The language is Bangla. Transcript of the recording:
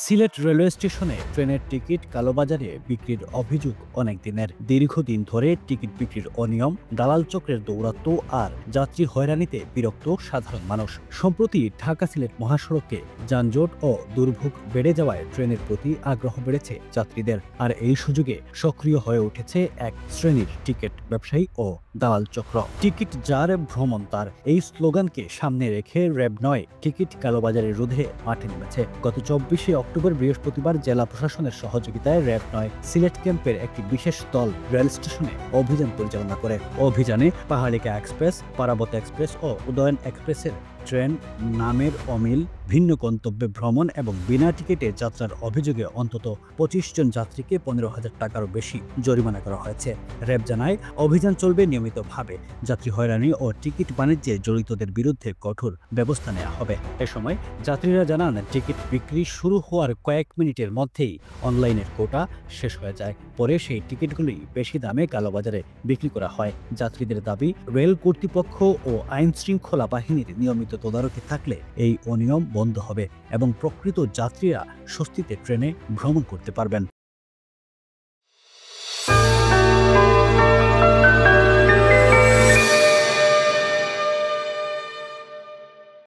সিলেট রেলওয়ে স্টেশনে ট্রেনের টিকিট কালোবাজারে বিক্রির অভিযোগ অনেক দিনের। দীর্ঘদিন ধরে টিকিট বিক্রির অনিয়ম, দালাল চক্রের দৌরাত্ম্য আর যাত্রী হয়রানিতে বিরক্ত সাধারণ মানুষ। সম্প্রতি ঢাকা সিলেট মহাসড়কে যানজট ও দুর্ভোগ বেড়ে যাওয়ায় ট্রেনের প্রতি আগ্রহ বেড়েছে যাত্রীদের। আর এই সুযোগে সক্রিয় হয়ে উঠেছে এক শ্রেণীর টিকিট ব্যবসায়ী ও দালাল চক্র। টিকিট যার ভ্রমণ তার, এই স্লোগানকে সামনে রেখে র্যাব ৯ টিকিট কালোবাজারে রোধে মাঠে নেমেছে। গত ২৪শে অক্টোবর বৃহস্পতিবার জেলা প্রশাসনের সহযোগিতায় র্যাব ৯ সিলেট ক্যাম্পের একটি বিশেষ দল রেল স্টেশনে অভিযান পরিচালনা করে। অভিযানে পাহাড়িকা এক্সপ্রেস, পারাবত এক্সপ্রেস ও উদয়ন এক্সপ্রেসের ট্রেন নামের অমিল, ভিন্ন গন্তব্যে ভ্রমণ এবং বিনা টিকিটে যাত্রার অভিযোগে অন্তত ২৫ জন যাত্রীকে ১৫,০০০ টাকারও বেশি জরিমানা করা হয়েছে। র্যাব জানায়, অভিযান চলবে নিয়মিতভাবে। যাত্রী হয়রানি ও টিকিট বাণিজ্যে জড়িতদের বিরুদ্ধে কঠোর ব্যবস্থা নেওয়া হবে। এ সময় যাত্রীরা জানান, টিকিট বিক্রি শুরু হওয়ার কয়েক মিনিটের মধ্যেই অনলাইনের কোটা শেষ হয়ে যায়। পরে সেই টিকিটগুলি বেশি দামে কালোবাজারে বিক্রি করা হয়। যাত্রীদের দাবি, রেল কর্তৃপক্ষ ও আইন শৃঙ্খলা বাহিনীর নিয়মিত তদারকি থাকলে এই অনিয়ম বন্ধ হবে এবং প্রকৃত যাত্রীরা স্বস্তিতে ট্রেনে ভ্রমণ করতে পারবেন।